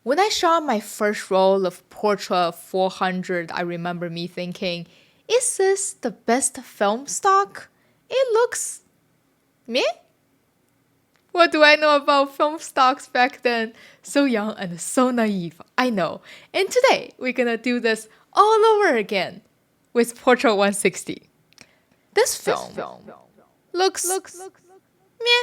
When I shot my first roll of Portra 400, I remember me thinking, is this the best film stock? It looks meh? What do I know about film stocks back then? So young and so naive, I know. And today, we're gonna do this all over again with Portra 160. This film looks meh.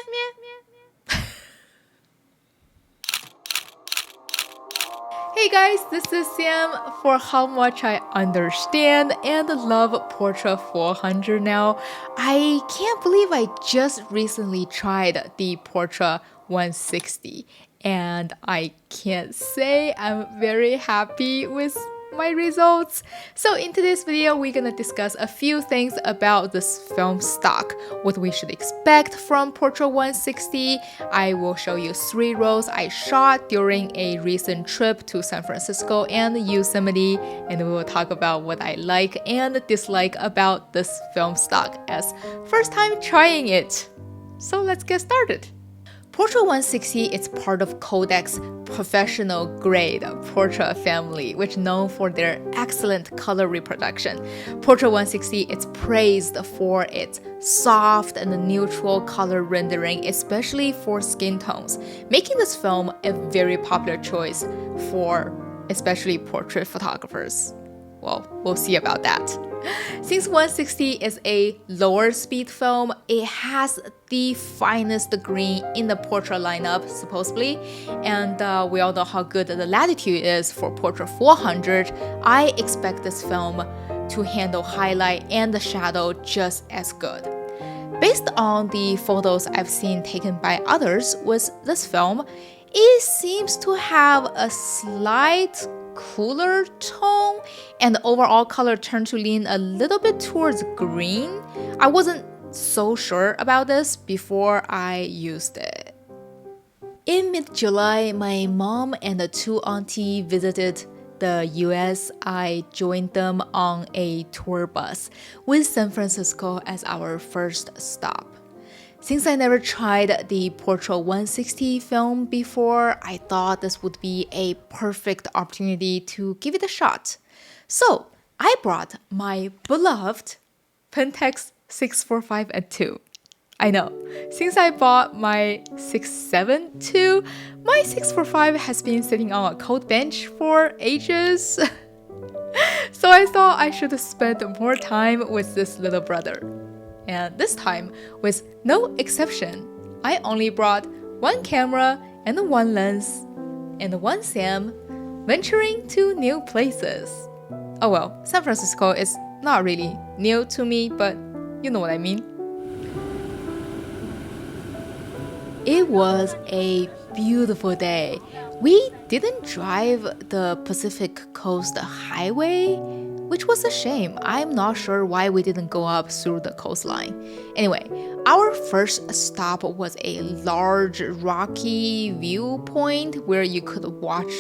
Hey guys, this is Sam for how much I understand and love Portra 400 now. I can't believe I just recently tried the Portra 160 and I can't say I'm very happy with my results. So in today's video, we're gonna discuss a few things about this film stock, what we should expect from Portra 160. I will show you 3 rolls I shot during a recent trip to San Francisco and Yosemite, and we will talk about what I like and dislike about this film stock as first time trying it. So let's get started. Portra 160 is part of Kodak's professional grade Portra family, which is known for their excellent color reproduction. Portra 160 is praised for its soft and neutral color rendering, especially for skin tones, making this film a very popular choice for especially portrait photographers. Well, we'll see about that. Since 160 is a lower speed film, it has the finest green in the Portra lineup, supposedly, and we all know how good the latitude is for Portra 400. I expect this film to handle highlight and the shadow just as good. Based on the photos I've seen taken by others with this film, it seems to have a slight cooler tone and the overall color turned to lean a little bit towards green. I wasn't so sure about this before I used it. In mid-July, my mom and the 2 aunties visited the US. I joined them on a tour bus with San Francisco as our first stop. Since I never tried the Portra 160 film before, I thought this would be a perfect opportunity to give it a shot. So I brought my beloved Pentax 645 and 2. I know, since I bought my 67 II, my 645 has been sitting on a cold bench for ages. So I thought I should spend more time with this little brother. And this time, with no exception, I only brought 1 camera and 1 lens and 1 Sam, venturing to new places. Oh well, San Francisco is not really new to me, but you know what I mean. It was a beautiful day. We didn't drive the Pacific Coast Highway, which was a shame. I'm not sure why we didn't go up through the coastline. Anyway, our first stop was a large rocky viewpoint where you could watch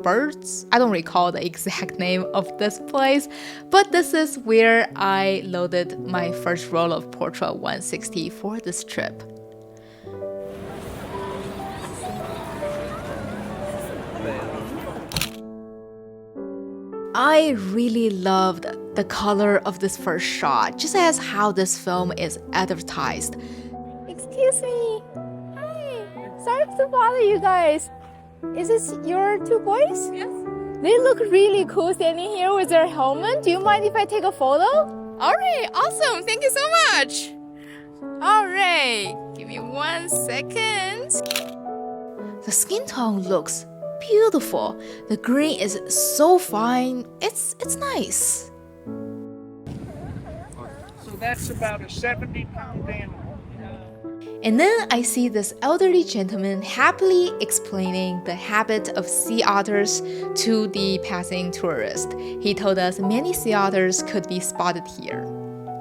birds. I don't recall the exact name of this place, but this is where I loaded my first roll of Portra 160 for this trip. I really loved the color of this first shot, just as how this film is advertised. Excuse me. Hi. Sorry to bother you guys. Is this your 2 boys? Yes. They look really cool standing here with their helmet. Do you mind if I take a photo? All right, awesome. Thank you so much. All right, give me 1 second. The skin tone looks beautiful. The green is so fine. It's nice. So that's about a 70-pound animal. And then I see this elderly gentleman happily explaining the habit of sea otters to the passing tourist. He told us many sea otters could be spotted here.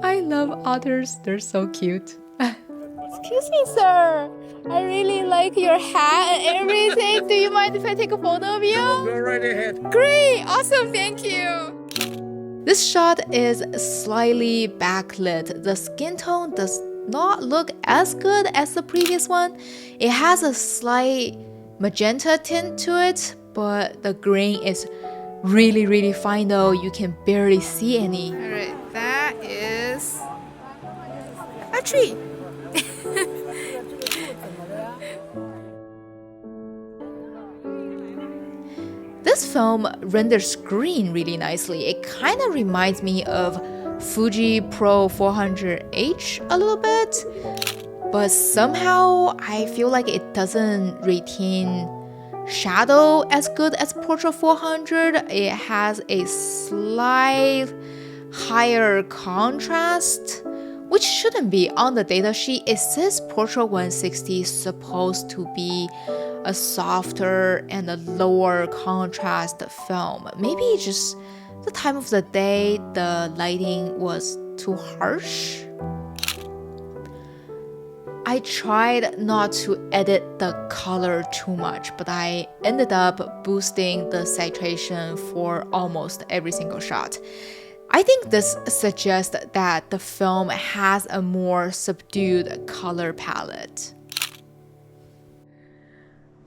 I love otters, they're so cute. Excuse me, sir. I really like your hat and everything. Do you mind if I take a photo of you? Go right ahead. Great, awesome, thank you. This shot is slightly backlit. The skin tone does not look as good as the previous one. It has a slight magenta tint to it, but the grain is really, really fine though. You can barely see any. All right, that is a tree. This film renders green really nicely. It kind of reminds me of Fuji Pro 400H a little bit, but somehow I feel like it doesn't retain shadow as good as Portra 400. It has a slight higher contrast, which shouldn't be on the datasheet. It says Portra 160 is supposed to be a softer and a lower contrast film. Maybe just the time of the day, the lighting was too harsh. I tried not to edit the color too much, but I ended up boosting the saturation for almost every single shot. I think this suggests that the film has a more subdued color palette.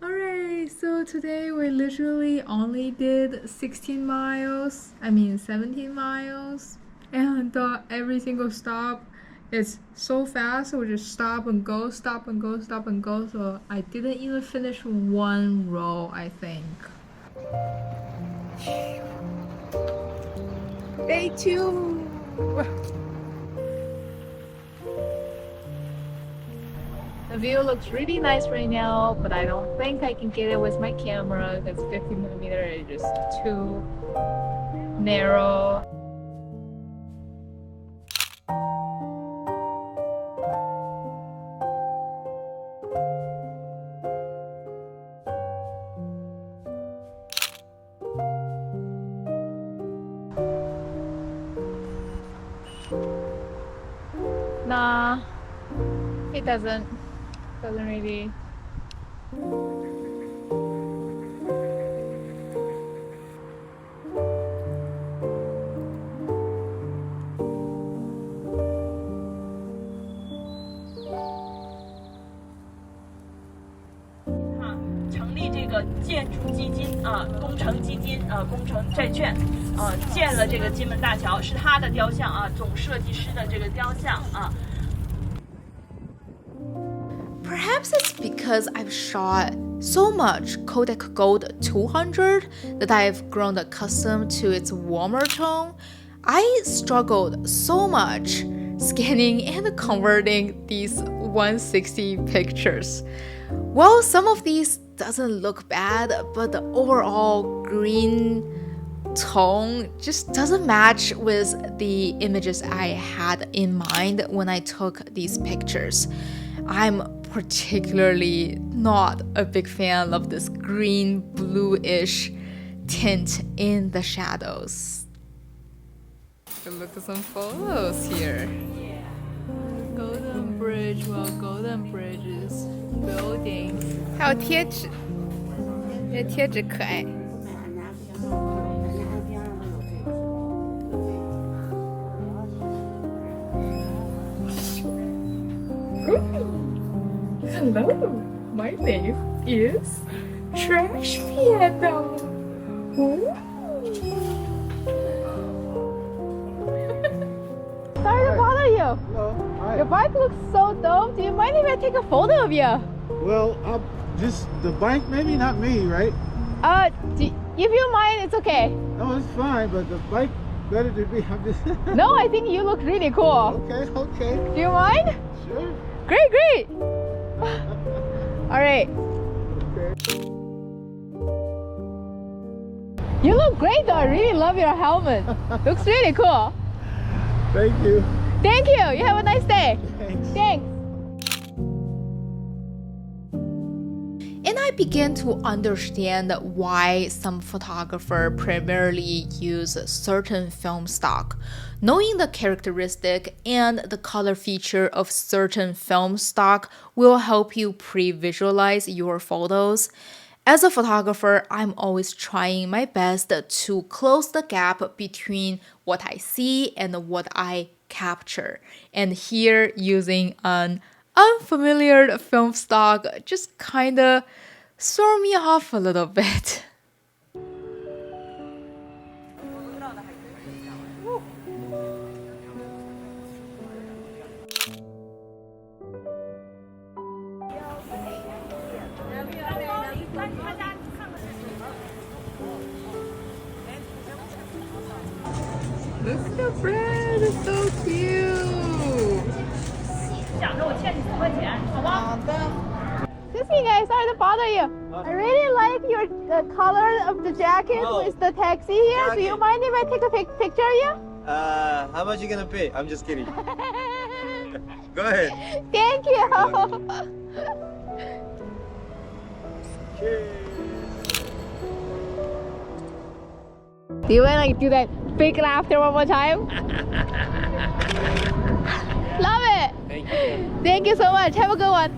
Alright, so today we literally only did 17 miles, and every single stop is so fast, so we just stop and go, stop and go, stop and go, so I didn't even finish one row, I think. Day 2. The view looks really nice right now, but I don't think I can get it with my camera because 50mm is just too narrow. Nah, it doesn't really.建筑基金工程基金工程债券建了这个金门大桥，是他的雕像总设计师的这个雕像Perhaps it's because I've shot so much Kodak Gold 200 that I've grown accustomed to its warmer tone. I struggled so much scanning and converting these 160 pictures. Well, some of these doesn't look bad, but the overall green tone just doesn't match with the images I had in mind when I took these pictures. I'm particularly not a big fan of this green bluish tint in the shadows. Look at some photos here. Golden Bridge, well, Golden Bridge is building. 还有贴纸，这贴纸可爱。Hello, my name is Trash Piano. Sorry to bother you. Hello. Hi. Your bike looks so dope. Do you mind if I take a photo of you? Well, just the bike, maybe not me, right? If you mind, it's okay. No, it's fine, but the bike better to be. I'm just. No, I think you look really cool. Okay. Do you mind? Sure. Great. All right. Okay. You look great though. I really love your helmet. Looks really cool. Thank you. Thank you. You have a nice day. Thanks. And I began to understand why some photographers primarily use certain film stock. Knowing the characteristic and the color feature of certain film stock will help you pre-visualize your photos. As a photographer, I'm always trying my best to close the gap between what I see and what I capture. And here, using an unfamiliar film stock just kinda threw me off a little bit. Look at the bread, it's so cute. 想着我欠你3块钱，好吗？ Excuse me, guys. Sorry to bother you. I really like your color of the jacket with the taxi here. Do you mind if I take a picture of you? How much you gonna pay? I'm just kidding. Go ahead. Thank you. Do you want to do that big laughter one more time? Love it. Thank you. Thank you so much. Have a good one.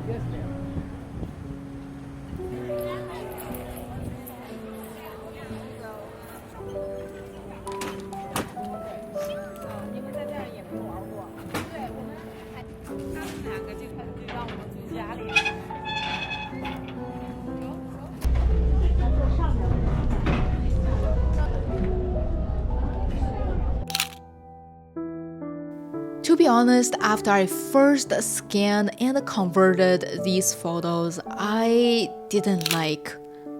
To be honest, after I first scanned and converted these photos, I didn't like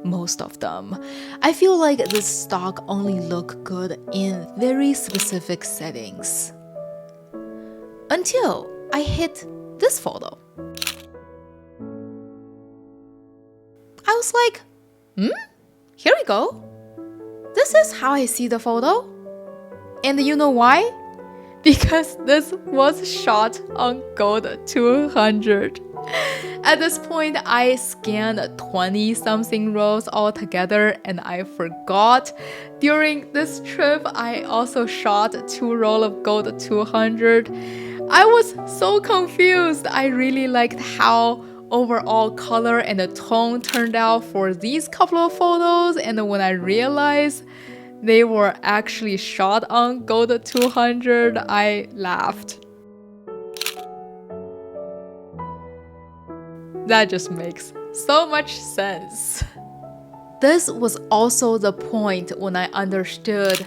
most of them. I feel like this stock only look good in very specific settings. Until I hit this photo. I was like, here we go. This is how I see the photo. And you know why? Because this was shot on Gold 200. At this point, I scanned 20-something rolls altogether and I forgot. During this trip, I also shot 2 rolls of Gold 200. I was so confused. I really liked how overall color and the tone turned out for these couple of photos, and when I realized they were actually shot on Gold 200, I laughed. That just makes so much sense. This was also the point when I understood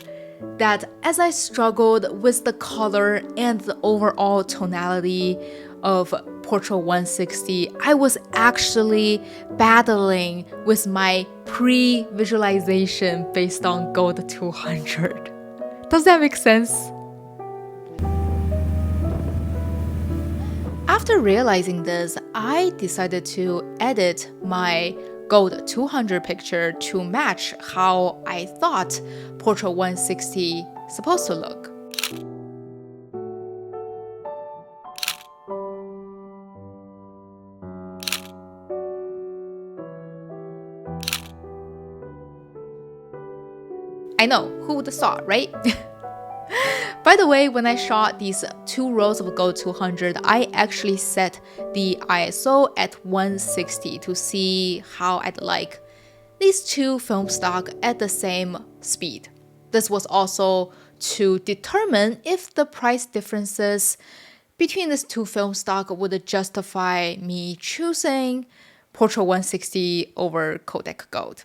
that as I struggled with the color and the overall tonality of Portra 160, I was actually battling with my pre-visualization based on Gold 200. Does that make sense? After realizing this, I decided to edit my Gold 200 picture to match how I thought Portra 160 supposed to look. I know, who would have thought, right? By the way, when I shot these 2 rolls of Gold 200, I actually set the ISO at 160 to see how I'd like these 2 film stock at the same speed. This was also to determine if the price differences between these 2 film stock would justify me choosing Portra 160 over Kodak Gold.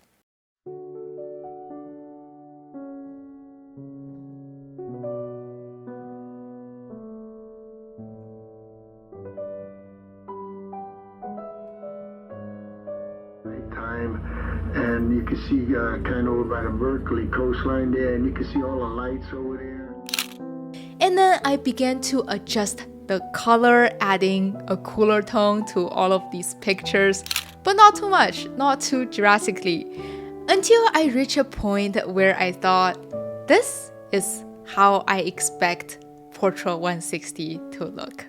And you can see kind of over by the Berkeley coastline there, and you can see all the lights over there. And then I began to adjust the color, adding a cooler tone to all of these pictures, but not too much, not too drastically, until I reached a point where I thought, this is how I expect Portra 160 to look.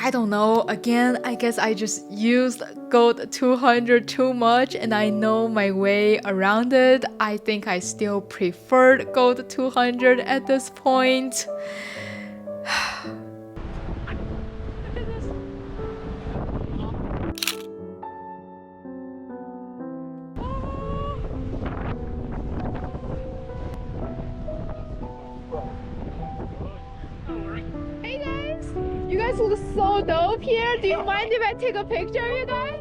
I don't know, again, I guess I just used Gold 200 too much and I know my way around it. I think I still preferred Gold 200 at this point. You guys look so dope here. Do you mind if I take a picture of you guys?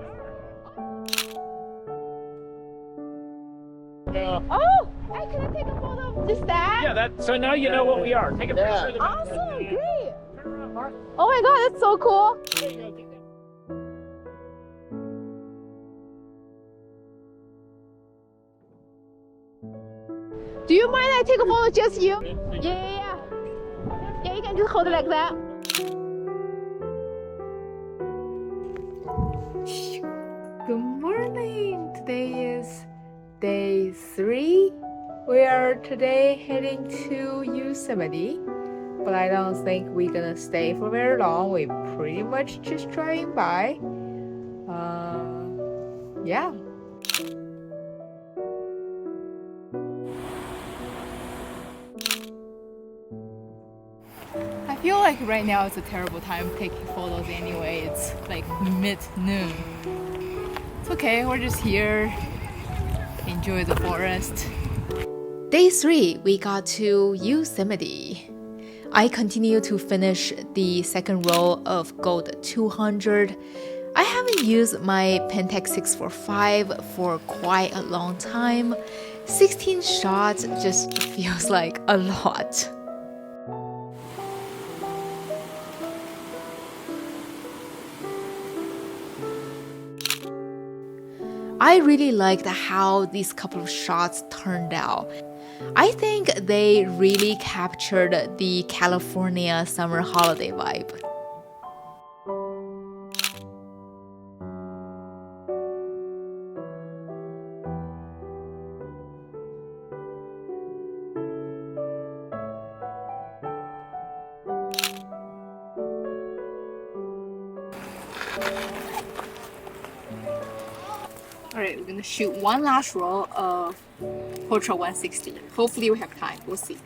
Oh, can I take a photo of Just that? Yeah, so now you know what we are. Take a picture of the Awesome, great. Oh my god, that's so cool. Do you mind I take a photo just you? Yeah. Yeah, you can just hold it like that. Good morning. Today is day 3. We are today heading to Yosemite, but I don't think we're gonna stay for very long. We're pretty much just driving by. Yeah. I feel like right now it's a terrible time taking photos anyway. It's like mid-noon. It's okay, we're just here. Enjoy the forest. Day 3, we got to Yosemite. I continue to finish the second roll of Gold 200. I haven't used my Pentax 645 for quite a long time. 16 shots just feels like a lot. I really liked how these couple of shots turned out. I think they really captured the California summer holiday vibe. Alright, we're gonna shoot one last roll of Portra 160. Hopefully we have time, we'll see.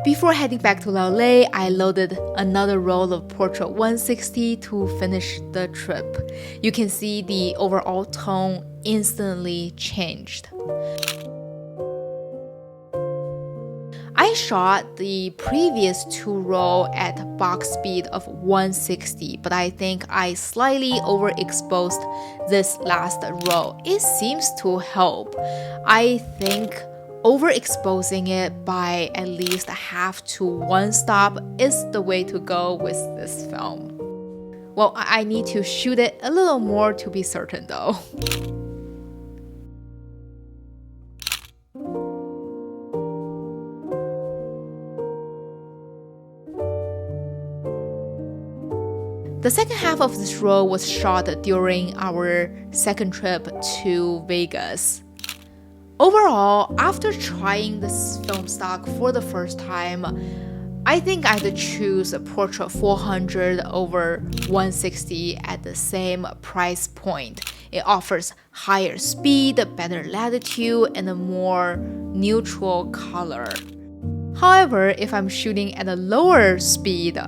Before heading back to LA, I loaded another roll of Portra 160 to finish the trip. You can see the overall tone instantly changed. I shot the previous 2 roll at box speed of 160, but I think I slightly overexposed this last roll. It seems to help. I think overexposing it by at least half to 1 stop is the way to go with this film. Well, I need to shoot it a little more to be certain though. The second half of this roll was shot during our second trip to Vegas. Overall, after trying this film stock for the first time, I think I'd choose a Portra 400 over 160 at the same price point. It offers higher speed, better latitude, and a more neutral color. However, if I'm shooting at a lower speed,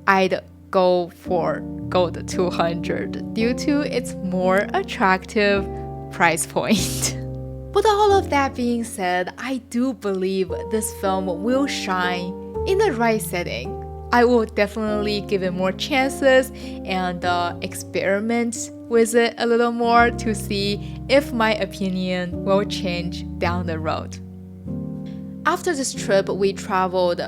I'd go for Gold 200 due to its more attractive price point. With all of that being said, I do believe this film will shine in the right setting. I will definitely give it more chances and experiment with it a little more to see if my opinion will change down the road. After this trip, we traveled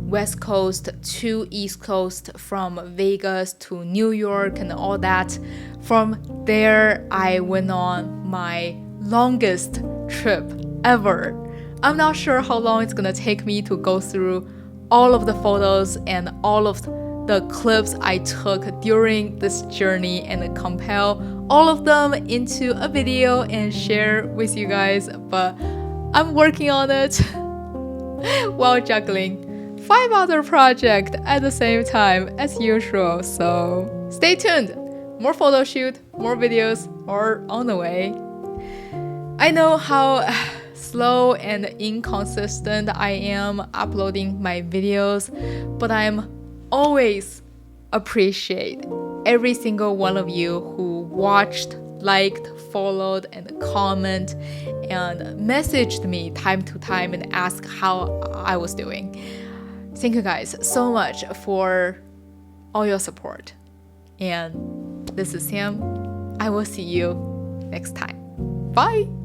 West Coast to East Coast, from Vegas to New York and all that. From there, I went on my longest trip ever. I'm not sure how long it's gonna take me to go through all of the photos and all of the clips I took during this journey and compile all of them into a video and share with you guys, but I'm working on it while juggling 5 other projects at the same time as usual, so stay tuned. More photo shoot, more videos are on the way. I know how slow and inconsistent I am uploading my videos, but I'm always appreciate every single one of you who watched, liked, followed, and comment and messaged me time to time and asked how I was doing. Thank you guys so much for all your support. And this is Sam. I will see you next time. Bye!